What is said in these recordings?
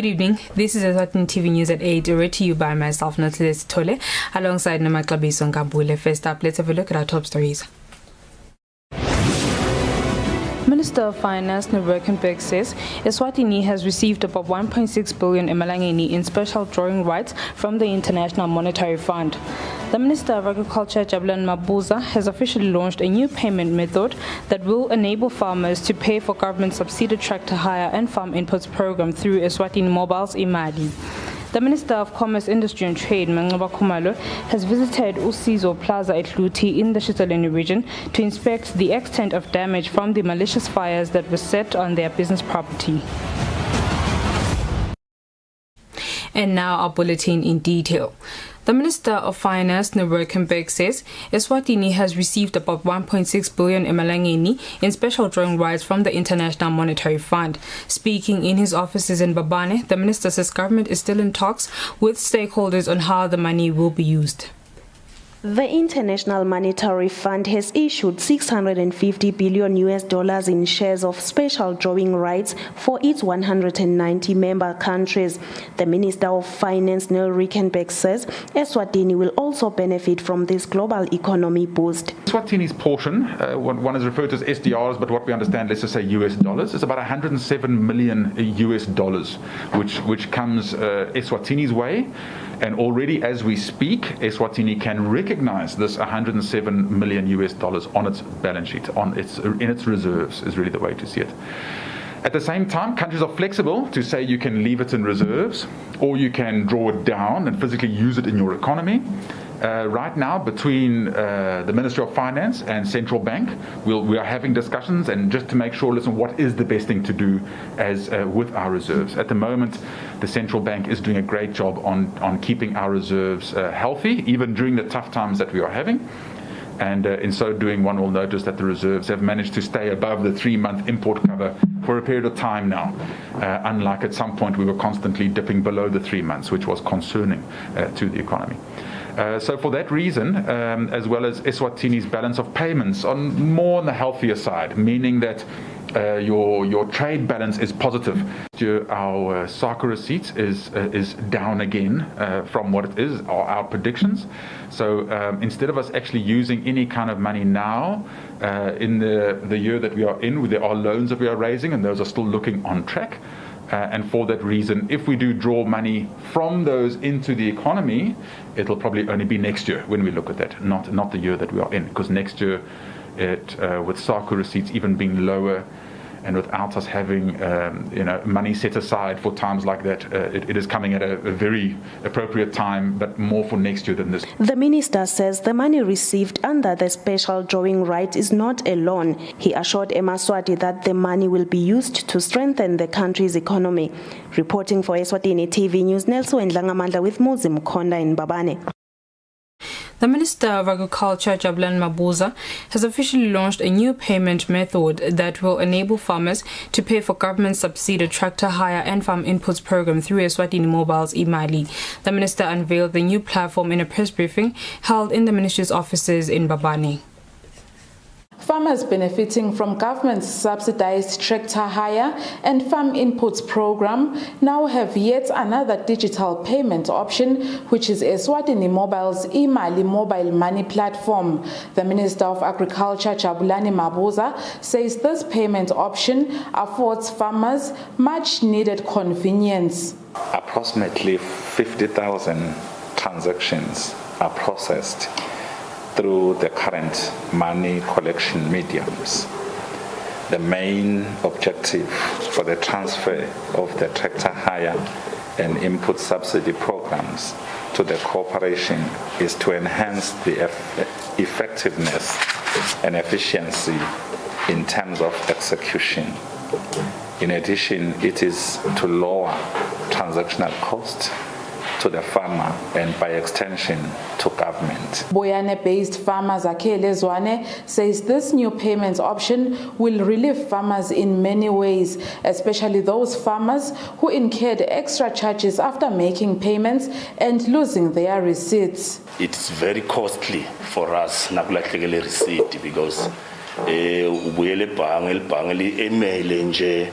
Good evening. This is Eswatini TV News at 8, read to you by myself, Natalie Tole, alongside Namaklabiso Nkambule. First up, let's have a look at our top stories. Minister of Finance Nurkenberg says Eswatini has received about 1.6 billion emalangeni in special drawing rights from the International Monetary Fund. The Minister of Agriculture, Jabulani Mabuza, has officially launched a new payment method that will enable farmers to pay for government-subsidized tractor hire and farm inputs program through Eswatini Mobile's Imali. The Minister of Commerce, Industry and Trade, Manqaba Khumalo, has visited Usizo Plaza at Hluti in the Shitaleni region to inspect the extent of damage from the malicious fires that were set on their business property. And now our bulletin in detail. The Minister of Finance, Nurkenberg, says Eswatini has received about 1.6 billion emalangeni in special drawing rights from the International Monetary Fund. Speaking in his offices in Babane, the minister says government is still in talks with stakeholders on how the money will be used. The International Monetary Fund has issued 650 billion US in shares of special drawing rights for its 190 member countries. The Minister of Finance, Neil Rickenbeck, says Eswatini will also benefit from this global economy boost. Eswatini's portion, one is referred to as SDRs, but what we understand, let's just say US dollars, is about 107 million US dollars, which comes Eswatini's way. And already as we speak, Eswatini can recognize this 107 million US dollars on its balance sheet, in its reserves, is really the way to see it. At the same time, countries are flexible to say you can leave it in reserves or you can draw it down and physically use it in your economy. Right now, between the Ministry of Finance and Central Bank, we are having discussions and just to make sure, listen, what is the best thing to do with our reserves? At the moment, the Central Bank is doing a great job on keeping our reserves healthy, even during the tough times that we are having. And in so doing, one will notice that the reserves have managed to stay above the 3-month import cover for a period of time now, unlike at some point we were constantly dipping below the 3 months, which was concerning to the economy. So for that reason, as well as Eswatini's balance of payments more on the healthier side, meaning that your trade balance is positive. Our SACA receipts is down again from what it is, our predictions. So instead of us actually using any kind of money now in the year that we are in, there are loans that we are raising, and those are still looking on track. And for that reason, if we do draw money from those into the economy, it'll probably only be next year when we look at that, not the year that we are in, because next year, with SACA receipts even being lower, and without us having money set aside for times like that, it is coming at a very appropriate time, but more for next year than this. The minister says the money received under the special drawing right is not a loan. He assured Emaswati that the money will be used to strengthen the country's economy. Reporting for Eswatini TV News, Nelson Ndlangamandla with Muzim Konda in Babane. The Minister of Agriculture, Jabulani Mabuza, has officially launched a new payment method that will enable farmers to pay for government-subsidized tractor hire and farm inputs program through Eswatini Mobile's Imali. The Minister unveiled the new platform in a press briefing held in the Ministry's offices in Babane. Farmers benefiting from government's subsidized tractor hire and farm inputs program now have yet another digital payment option, which is Eswatini Mobile's Imali mobile money platform. The Minister of Agriculture, Jabulani Mabuza, says this payment option affords farmers much needed convenience. Approximately 50,000 transactions are processed through the current money collection mediums. The main objective for the transfer of the tractor hire and input subsidy programs to the corporation is to enhance the effectiveness and efficiency in terms of execution. In addition, it is to lower transactional costs to the farmer and by extension to government. Boyane-based farmer Zakhele Zwane says this new payment option will relieve farmers in many ways, especially those farmers who incurred extra charges after making payments and losing their receipts. It's very costly for us, Nakulahlekele receipt, because ubuyele ibhange li-email nje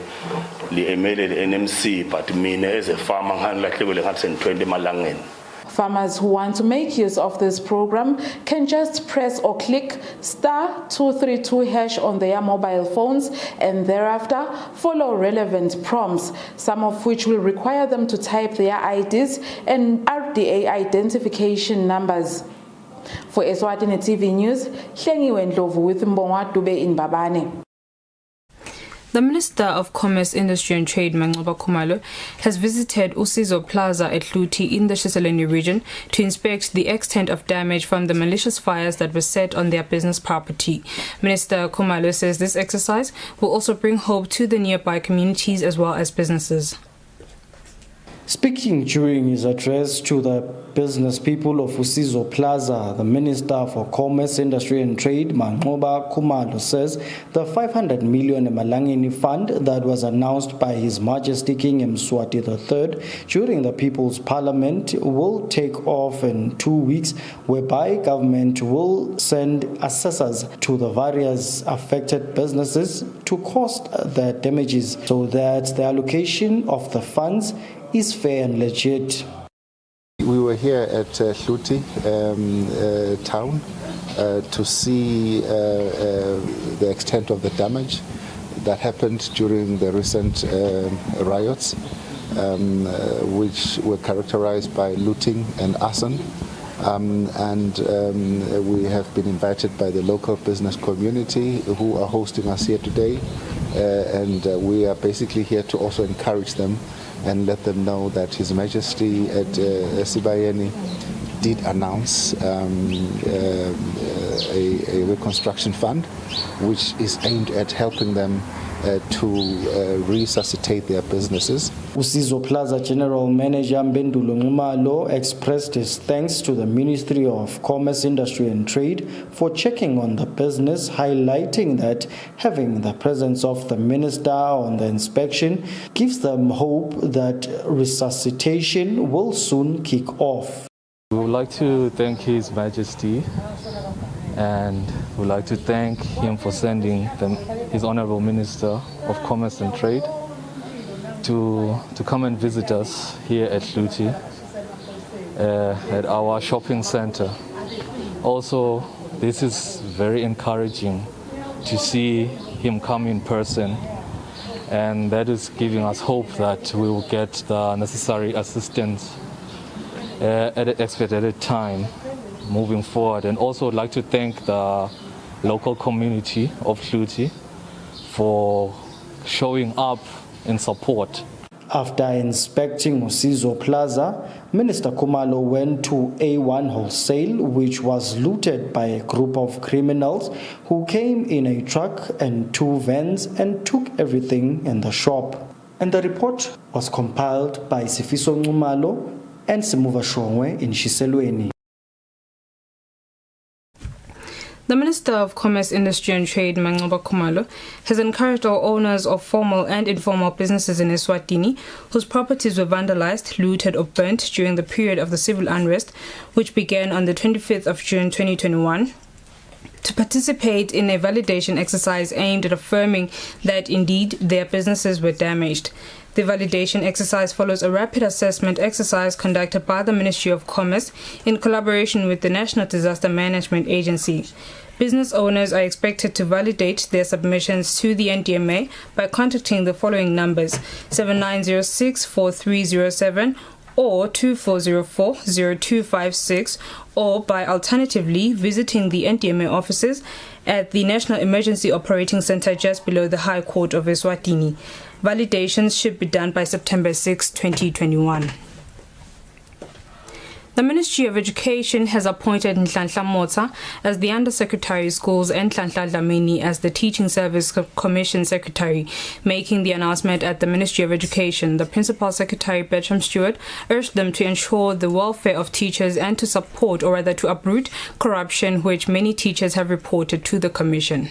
li-email le-NMC but mina as a farmer ngilahlekelwe ngathi sen20 emalangeni. Farmers who want to make use of this program can just press or click *232# on their mobile phones and thereafter follow relevant prompts, some of which will require them to type their IDs and RDA identification numbers. For Eswatini TV News, Hlengiwe Ndlovu with Mbongwa Dube in Babane. The Minister of Commerce, Industry and Trade, Mancoba Khumalo, has visited Usizo Plaza at Hluti in the Shiselweni region to inspect the extent of damage from the malicious fires that were set on their business property. Minister Khumalo says this exercise will also bring hope to the nearby communities as well as businesses. Speaking during his address to the business people of Usizo Plaza, the Minister for Commerce, Industry and Trade, Mancoba Khumalo, says the 500 million Emalangeni Fund that was announced by His Majesty King Mswati III during the People's Parliament will take off in 2 weeks, whereby government will send assessors to the various affected businesses to cost their damages so that the allocation of the funds is fair and legit. We were here at Hluti town to see the extent of the damage that happened during the recent riots, which were characterized by looting and arson. We have been invited by the local business community who are hosting us here today, and we are basically here to also encourage them and let them know that His Majesty at Sibayeni did announce a reconstruction fund which is aimed at helping them to resuscitate their businesses. Usizo Plaza General Manager Mbendulo Ngumalo expressed his thanks to the Ministry of Commerce, Industry and Trade for checking on the business, highlighting that having the presence of the Minister on the inspection gives them hope that resuscitation will soon kick off. We would like to thank His Majesty and we'd like to thank him for sending His Honorable Minister of Commerce and Trade to come and visit us here at Hluti, at our shopping center. Also, this is very encouraging to see him come in person, and that is giving us hope that we will get the necessary assistance at an expedited time moving forward. And also I'd like to thank the local community of Hluti for showing up in support. After inspecting Usizo Plaza, Minister Khumalo went to A1 Wholesale, which was looted by a group of criminals who came in a truck and 2 vans and took everything in the shop. And the report was compiled by Sifiso Ngumalo and Simuva Shongwe in Shiselweni. The Minister of Commerce, Industry and Trade, Mancoba Khumalo, has encouraged all owners of formal and informal businesses in Eswatini whose properties were vandalized, looted or burnt during the period of the civil unrest, which began on the 25th of June 2021, to participate in a validation exercise aimed at affirming that indeed their businesses were damaged. The validation exercise follows a rapid assessment exercise conducted by the Ministry of Commerce in collaboration with the National Disaster Management Agency. Business owners are expected to validate their submissions to the NDMA by contacting the following numbers: 7906-4307 or 2404-0256, or by alternatively visiting the NDMA offices at the National Emergency Operating Center just below the High Court of Eswatini. Validations should be done by September 6, 2021. The Ministry of Education has appointed Nhlanhla Motsa as the Undersecretary of Schools and Nhlanhla Dlamini as the Teaching Service Commission Secretary. Making the announcement at the Ministry of Education, the Principal Secretary Bertram Stewart urged them to ensure the welfare of teachers and to support, or rather to uproot, corruption which many teachers have reported to the Commission.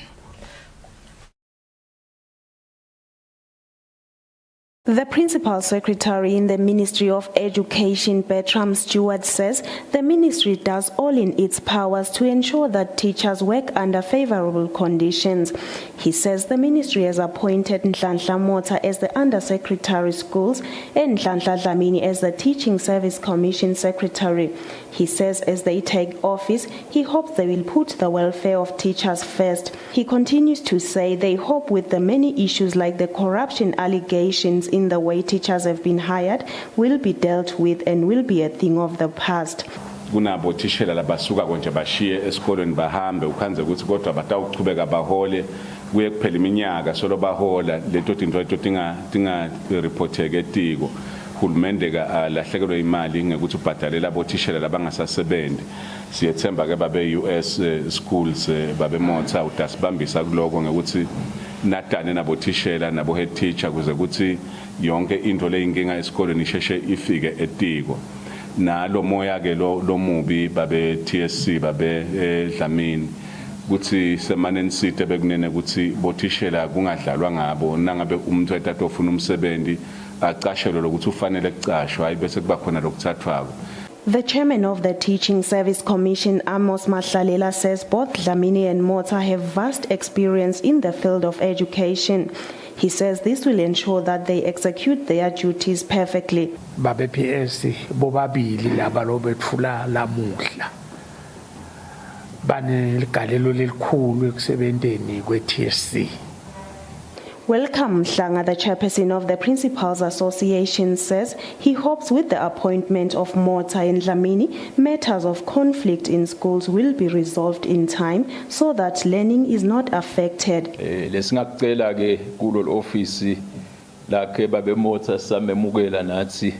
The Principal Secretary in the Ministry of Education, Bertram Stewart, says the ministry does all in its powers to ensure that teachers work under favorable conditions. He says the ministry has appointed Nhlanhla Motha as the Undersecretary Schools and Nhlanhla Dlamini as the Teaching Service Commission Secretary. He says as they take office, he hopes they will put the welfare of teachers first. He continues to say they hope with the many issues like the corruption allegations in the way teachers have been hired will be dealt with and will be a thing of the past. Kunabo thishela labasuka konje bashiye esikolweni bahambe ukhanze ukuthi kodwa batawuchubeka bahole kuye kuphela iminyaka solo bahola leto tinto tinga reporteke etiko uhulumende ka lahlekelwe imali ngekuthi ubhadalela abothishela labangasasebenzi siyethemba ke babe US schools babe Motha udasibambisa kuloko ngekuthi natane nabothishela nabo head teacher kuze ukuthi yonke into leyinkinga esikolweni isheshe ifike etiko nalo moya ke lo mubi babe TSC babe Dlamini kuthi semaneni site bekunene ukuthi bothishela kungadlalwa ngabo nangabe umuntu ethatha ofuna umsebenzi aqashelwe lokuthi ufanele kucashwa hayi bese kuba khona lokuthathwako. The chairman of the Teaching Service Commission, Amos Mahlalela, says both Dlamini and Motha have vast experience in the field of education. He says this will ensure that they execute their duties perfectly. Babe PS bobabili laba lobethula lamuhla baneligalelo lelikhulu ekusebenteni kwe-TSC. Welcome Mhlanga, the chairperson of the Principals Association, says he hopes with the appointment of Motha and Dlamini, matters of conflict in schools will be resolved in time so that learning is not affected. Lesingacela ke kulo office lakhe babe Motha samemukela nathi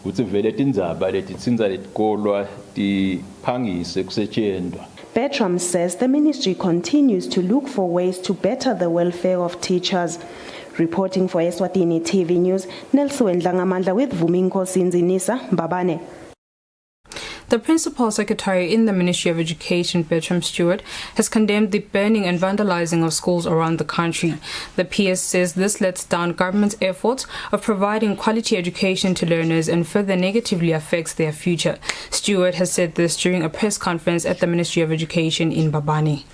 ukuthi vele tindzaba letitsinza letikolwa tiphangise kusetshenzwa. Bertram says the ministry continues to look for ways to better the welfare of teachers. Reporting for Eswatini TV News, Nelson Dlangamandla with Vuminkosi Nzinisa, Mbabane. The Principal Secretary in the Ministry of Education, Bertram Stewart, has condemned the burning and vandalizing of schools around the country. The PS says this lets down government's efforts of providing quality education to learners and further negatively affects their future. Stewart has said this during a press conference at the Ministry of Education in Mbabane.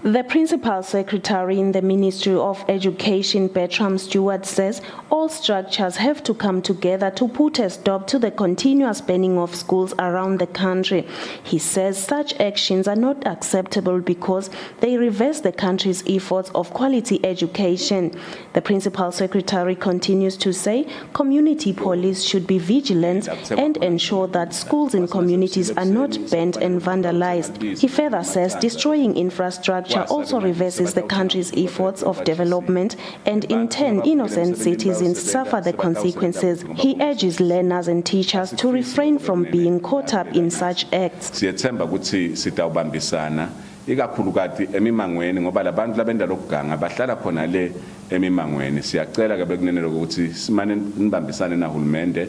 The Principal Secretary in the Ministry of Education, Bertram Stewart, says all structures have to come together to put a stop to the continuous burning of schools around the country. He says such actions are not acceptable because they reverse the country's efforts of quality education. The Principal Secretary continues to say community police should be vigilant and ensure that schools in communities are not burnt and vandalized. He further says destroying infrastructure also reverses the country's efforts of development and in turn innocent citizens suffer the consequences. He urges learners and teachers to refrain from being caught up in such acts. Siyethemba ukuthi sitawubambisana ikakhulukati emimangweni ngoba labantu labenda lokuganga bahlala khona le emimangweni siyacela ke bekunene ukuthi simane nibambisane nahulumende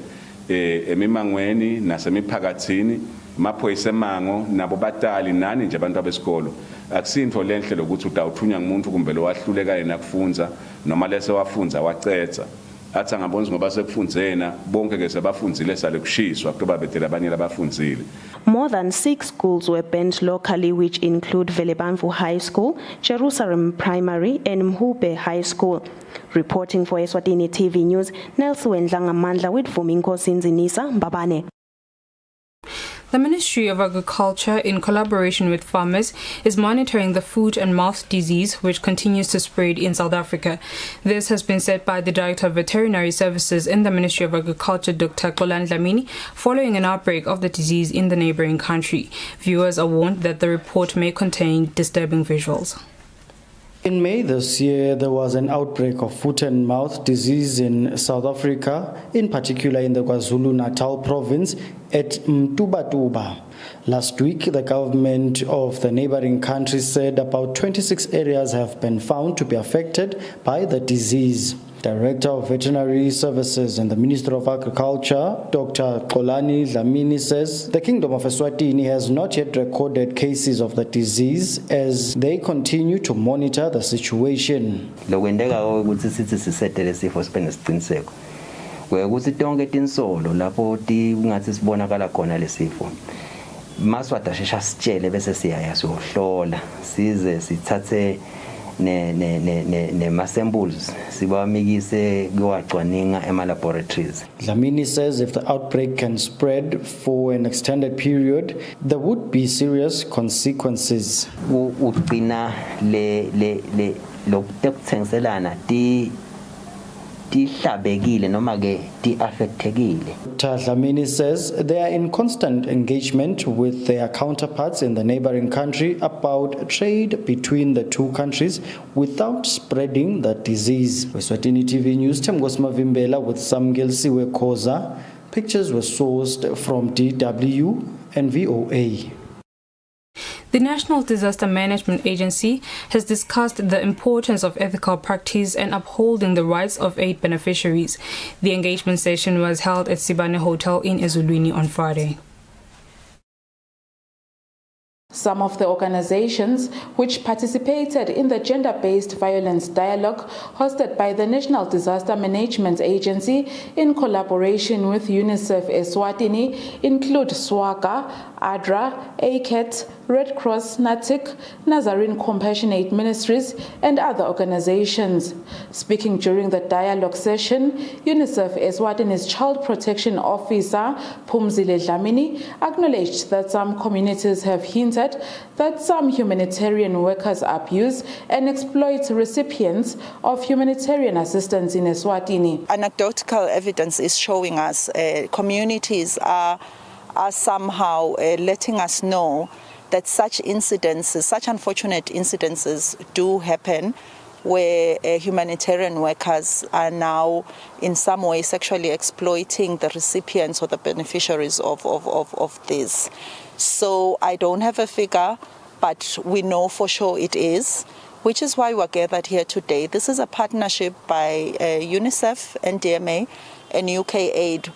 emimangweni nasemiphakathini maphoyisa emango nabo batali nani nje abantu abesikolo akusinto lenhle lokuthi utawuthunya ngumuntu kumbe lo wahluleka yena kufunza noma lese wafunza wacetha athi angabonzi ngoba sekufundzena bonke ke sebafundzile sale kushiswa kuba betela abanye labafundzile. More than 6 schools were banned locally, which include Velebamvu High School, Jerusalem Primary, and Mhube High School. Reporting for Eswatini TV News, Nelson Dlangamandla with Vuminkosi Nzinisa, Mbabane. The Ministry of Agriculture, in collaboration with farmers, is monitoring the foot and mouth disease which continues to spread in South Africa. This has been said by the Director of Veterinary Services in the Ministry of Agriculture, Dr. Xolani Dlamini, following an outbreak of the disease in the neighboring country. Viewers are warned that the report may contain disturbing visuals. In May this year, there was an outbreak of foot and mouth disease in South Africa, in particular in the KwaZulu-Natal province at Mtubatuba. Last week, the government of the neighboring country said about 26 areas have been found to be affected by the disease. Director of Veterinary Services in the Ministry of Agriculture, Dr. Xolani Dlamini, says the Kingdom of Eswatini has not yet recorded cases of the disease as they continue to monitor the situation. Lokwendeka ukuthi sithi sisetele sifo sibe nesiqiniseko. Ukuthi tonke tinsolo lapho ngathi sibonakala khona lesifo. Maswata shesha sitshele bese siyaya sohlola size sithathe ne samples sibamikise kwacwaninga ema laboratories. Dlamini says if the outbreak can spread for an extended period, there would be serious consequences. Ugcina le lokuthengiselana dihlabekile noma ke di-affectekile. Dlamini says they are in constant engagement with their counterparts in the neighboring country about trade between the two countries without spreading the disease. Eswatini TV News, Temgos Mavimbela with Samgelsiwe Khoza. Pictures were sourced from DW and VOA. The National Disaster Management Agency has discussed the importance of ethical practice and upholding the rights of aid beneficiaries. The engagement session was held at Sibane Hotel in Eswatini on Friday. Some of the organizations which participated in the gender-based violence dialogue hosted by the National Disaster Management Agency in collaboration with UNICEF Eswatini include SWAGA, ADRA, ACAT, Red Cross, NATIC, Nazarene Compassionate Ministries, and other organizations. Speaking during the dialogue session, UNICEF Eswatini's Child Protection Officer, Phumzile Dlamini, acknowledged that some communities have hinted that some humanitarian workers abuse and exploit recipients of humanitarian assistance in Eswatini. Anecdotal evidence is showing us communities are somehow letting us know that such incidences, such unfortunate incidences do happen where humanitarian workers are now in some way sexually exploiting the recipients or the beneficiaries of this. So I don't have a figure, but we know for sure it is, which is why we're gathered here today. This is a partnership by UNICEF, NDMA, and UK Aid,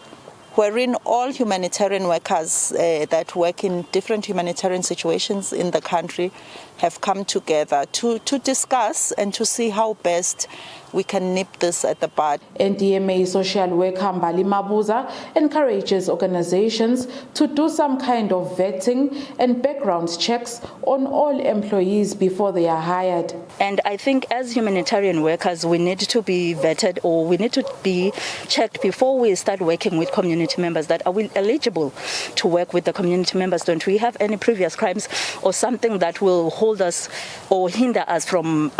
wherein all humanitarian workers that work in different humanitarian situations in the country have come together to discuss and to see how best we can nip this at the bud. NDMA social worker Mbali Mabuza encourages organizations to do some kind of vetting and background checks on all employees before they are hired. And I think as humanitarian workers, we need to be vetted, or we need to be checked before we start working with community members, that are we eligible to work with the community members? Don't we have any previous crimes or something that will hold us or hinder us from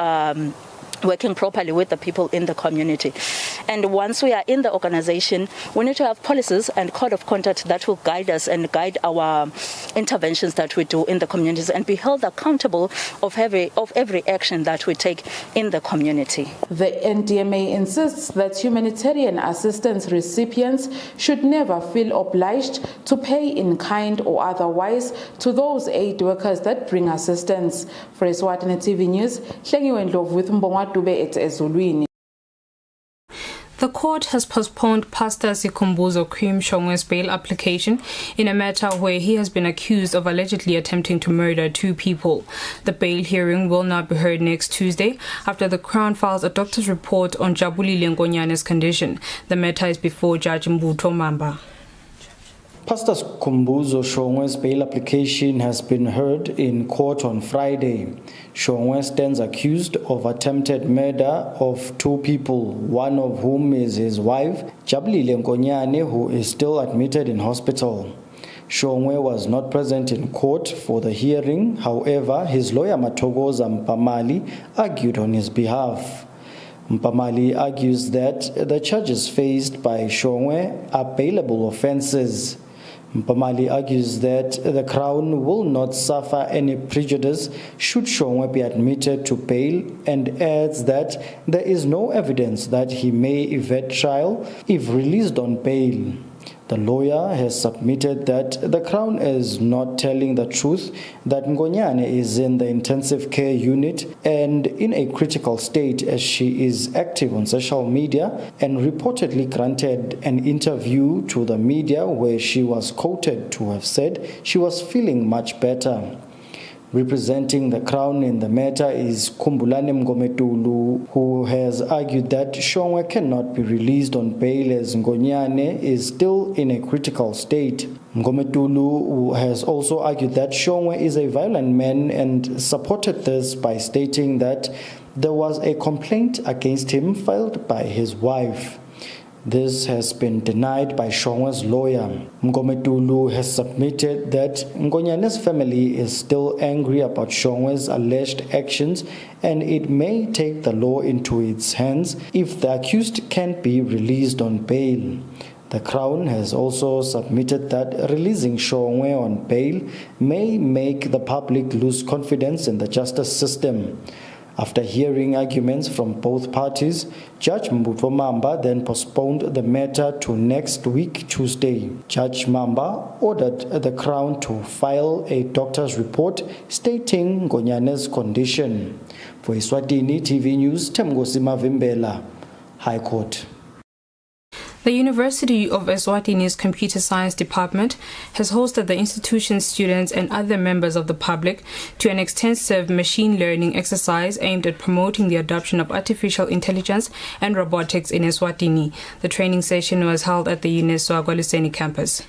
working properly with the people in the community? And once we are in the organization, we need to have policies and code of conduct that will guide us and guide our interventions that we do in the communities and be held accountable of every action that we take in the community. The NDMA insists that humanitarian assistance recipients should never feel obliged to pay in kind or otherwise to those aid workers that bring assistance. For Eswatini TV News, Hlengiwe Ndlovu with Mbongwa Dube at Ezulwini. The court has postponed Pastor Sikhumbuzo Cream Shongwe's bail application in a matter where he has been accused of allegedly attempting to murder 2 people. The bail hearing will now be heard next Tuesday after the Crown files a doctor's report on Jabulile Ngonyane's condition. The matter is before Judge Mbutho Mamba. Pastor Sikhumbuzo Shongwe's bail application has been heard in court on Friday. Shongwe stands accused of attempted murder of 2 people, one of whom is his wife, Jabulile Nkonyane, who is still admitted in hospital. Shongwe was not present in court for the hearing. However, his lawyer Matogoza Mpamali argued on his behalf. Mpamali argues that the charges faced by Shongwe are bailable offences. Mpamali argues that the Crown will not suffer any prejudice should Shongwe be admitted to bail, and adds that there is no evidence that he may evade trial if released on bail. The lawyer has submitted that the Crown is not telling the truth, that Ngonyane is in the intensive care unit and in a critical state as she is active on social media, and reportedly granted an interview to the media where she was quoted to have said she was feeling much better. Representing the Crown in the matter is Kumbulane Mgometulu, who has argued that Shongwe cannot be released on bail as Ngonyane is still in a critical state. Mgometulu has also argued that Shongwe is a violent man and supported this by stating that there was a complaint against him filed by his wife. This has been denied by Shongwe's lawyer. Mgometulu has submitted that Ngonyane's family is still angry about Shongwe's alleged actions and it may take the law into its hands if the accused can't be released on bail. The Crown has also submitted that releasing Shongwe on bail may make the public lose confidence in the justice system. After hearing arguments from both parties, Judge Mbutho Mamba then postponed the matter to next week, Tuesday. Judge Mamba ordered the Crown to file a doctor's report stating Ngonyane's condition. For Eswatini TV News, Temgosi Mavimbela, High Court. The University of Eswatini's Computer Science Department has hosted the institution's students and other members of the public to an extensive machine learning exercise aimed at promoting the adoption of artificial intelligence and robotics in Eswatini. The training session was held at the UNESCO Agwaluseni campus.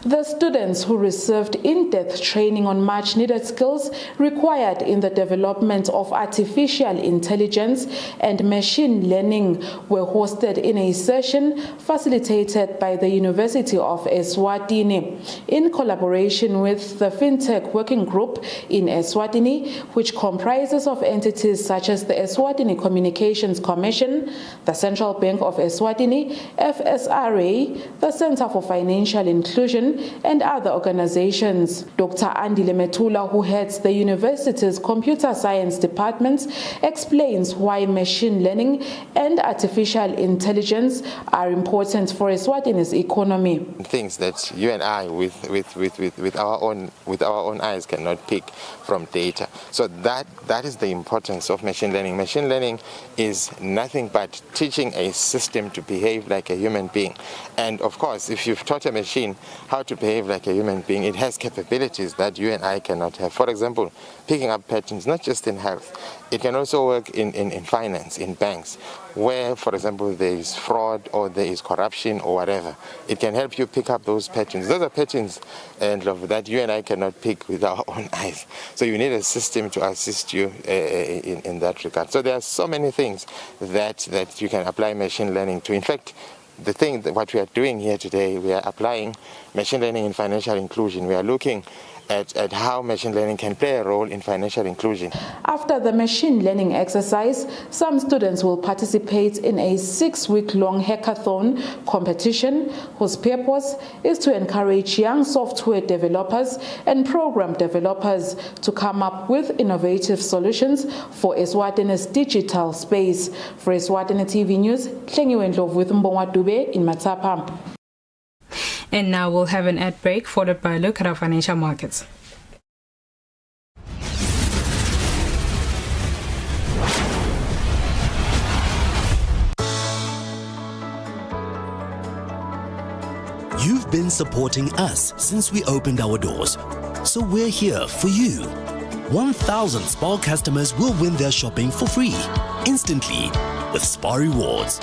The students who received in-depth training on much-needed skills required in the development of artificial intelligence and machine learning were hosted in a session facilitated by the University of Eswatini in collaboration with the FinTech Working Group in Eswatini, which comprises of entities such as the Eswatini Communications Commission, the Central Bank of Eswatini, FSRA, the Center for Financial Inclusion, and other organizations. Dr. Andile Metula, who heads the university's computer science department, explains why machine learning and artificial intelligence are important for Eswatini's economy. Things that you and I, with our own eyes, cannot pick from data. So that is the importance of machine learning. Machine learning is nothing but teaching a system to behave like a human being. And of course, if you've taught a machine how to behave like a human being, it has capabilities that you and I cannot have. For example, picking up patterns, not just in health. It can also work in finance, in banks, where, for example, there is fraud or there is corruption or whatever. It can help you pick up those patterns. Those are patterns that you and I cannot pick with our own eyes. So you need a system to assist you in that regard. So there are so many things that you can apply machine learning to. In fact, the thing that what we are doing here today, we are applying machine learning in financial inclusion. We are looking at how machine learning can play a role in financial inclusion. After the machine learning exercise, some students will participate in a 6-week-long hackathon competition whose purpose is to encourage young software developers and program developers to come up with innovative solutions for Eswatini's digital space. For Eswatini TV News, Hlengiwe Ndlovu with Mbongwa Dube in Matapa. And now we'll have an ad break, followed by a look at our financial markets. You've been supporting us since we opened our doors, so we're here for you. 1,000 SPAR customers will win their shopping for free, instantly, with SPAR Rewards.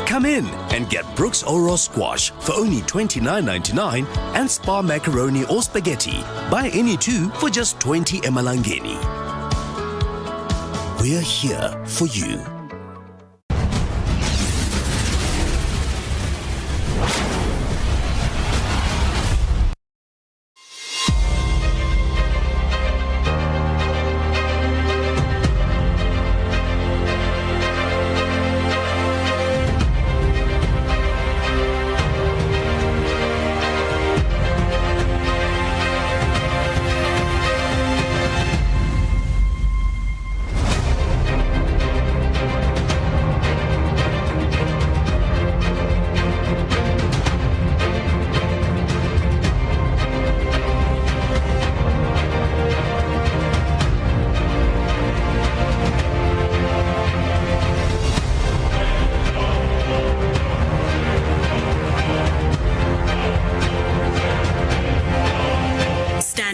Come in and get Brooks Oro Squash for only $29.99 and Spar Macaroni or Spaghetti. Buy any two for just 20 emalangeni. We're here for you.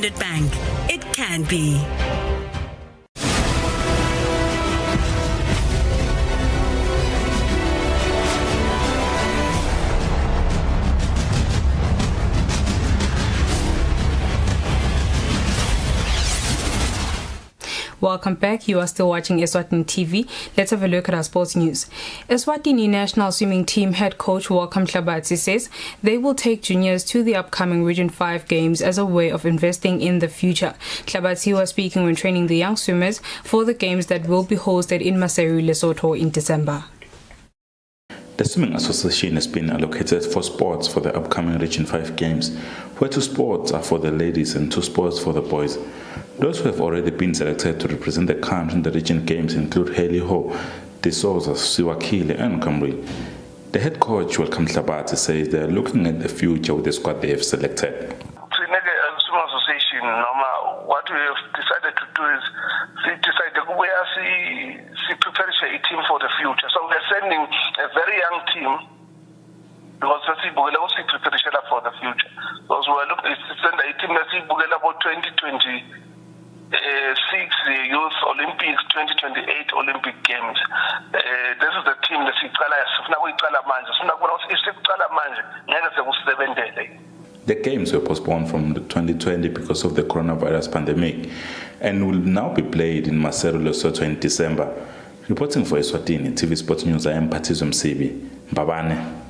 Standard Bank. It can be. Welcome back. You are still watching Eswatini TV. Let's have a look at our sports news. Eswatini national swimming team head coach Welcome Hlabatsi says they will take juniors to the upcoming Region 5 games as a way of investing in the future. Hlabatsi was speaking when training the young swimmers for the games that will be hosted in Maseru, Lesotho in December. The Swimming Association has been allocated 4 sports for the upcoming Region 5 games, where 2 sports are for the ladies and 2 sports for the boys. Those who have already been selected to represent the country in the region games include Haley Ho, De Souza, Siwakile and Camry. The head coach, Welcome Hlabatsi, says they are looking at the future with the squad they have selected. What we have decided to do is we are preparing a team for the future. So we are sending a very young team because we are preparing for the future. Because we are looking to send a team that's about 2026 Youth Olympics, 2028 Olympic Games. This is the team that the games were postponed from 2020 because of the coronavirus pandemic and will now be played in Maseru, Lesotho in December. Reporting for Eswatini TV Sports News, I am Patizum Sibi. Babane.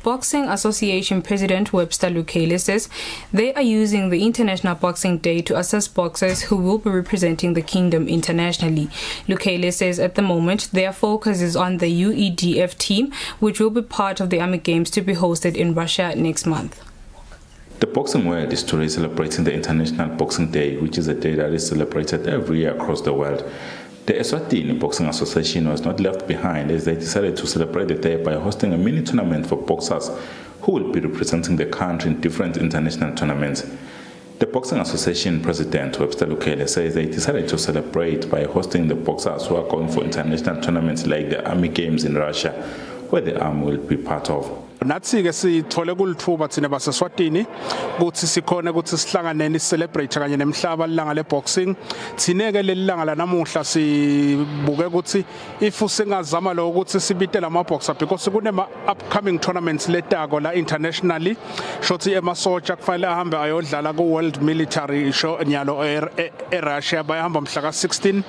Boxing Association President Webster Lukele says they are using the International Boxing Day to assess boxers who will be representing the kingdom internationally. Lukele says at the moment their focus is on the UEDF team, which will be part of the Army Games to be hosted in Russia next month. The boxing world is today celebrating the International Boxing Day, which is a day that is celebrated every year across the world. The Eswatini Boxing Association was not left behind as they decided to celebrate the day by hosting a mini tournament for boxers who will be representing the country in different international tournaments. The Boxing Association President Webster Lukele says they decided to celebrate by hosting the boxers who are going for international tournaments like the Army Games in Russia, where the Army will be part of. Nathi-ke sithole kulithuba thina baseswatini ukuthi sikhona ukuthi sihlanganene celebrate kanye nemhlaba ilanga leboxing. Thine-ke leli langa lanamuhla sibuke ukuthi if usengazama lo ukuthi sibite lama-boxer because kunema upcoming tournaments letako la internationally shothi emasotsha kufanele ahambe ayodlala ku-World Military Show nyalo eRussia bayahamba mhla ka-16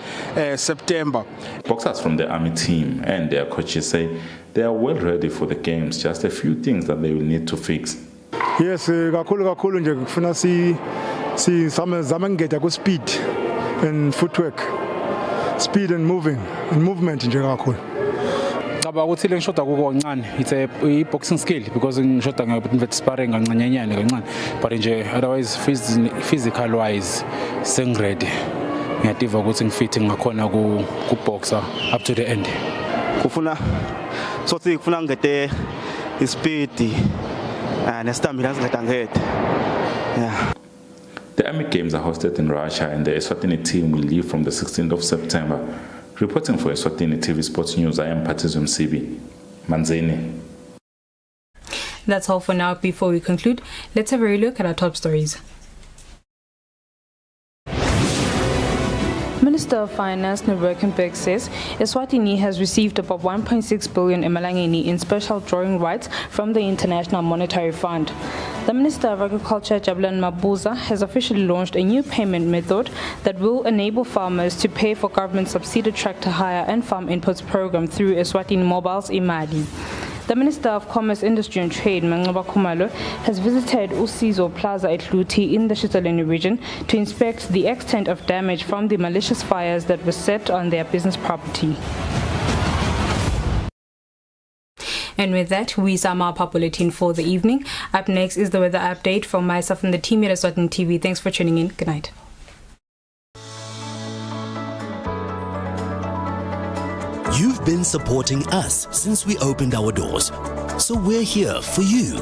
September. Boxers from the Army team and their coaches say they are well ready for the games, just a few things that they will need to fix. Yes, kakhulu nje kufuna zama ngeta ku speed and footwork. Speed and movement nje kakhulu. Ngaba ukuthi le ngishoda kuko kancane it's a boxing skill because ngishoda ngebethi sparring kancanyenyane kancane but nje otherwise physical wise sengready. Ngiyativa ukuthi ngifit ngakhona ku boxer up to the end. Kufuna ngete speed and stamina ngete. Yeah. The Army Games are hosted in Russia and the Eswatini team will leave from the 16th of September. Reporting for Eswatini TV Sports News, I am Patizum Sibi. Manzini. That's all for now. Before we conclude, let's have a look at our top stories. Minister of Finance Nurbekenberg says Eswatini has received about 1.6 billion emalangeni in special drawing rights from the International Monetary Fund. The Minister of Agriculture, Jabulan Mabuza, has officially launched a new payment method that will enable farmers to pay for government-subsidized tractor hire and farm inputs program through Eswatini Mobile's Imali. The Minister of Commerce, Industry and Trade, Manqoba Khumalo, has visited Usizo Plaza at Luti in the Shitaleni region to inspect the extent of damage from the malicious fires that were set on their business property. And with that, we sum up our bulletin for the evening. Up next is the weather update from myself and the team here at Eswatini TV. Thanks for tuning in. Good night. You've been supporting us since we opened our doors, so we're here for you.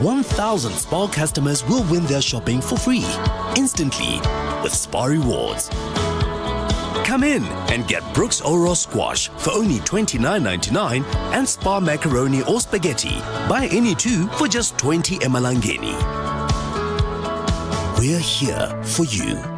1,000 SPAR customers will win their shopping for free, instantly, with SPAR Rewards. Come in and get Brooks Oro Squash for only $29.99 and SPAR Macaroni or Spaghetti. Buy any two for just 20 emalangeni. We're here for you.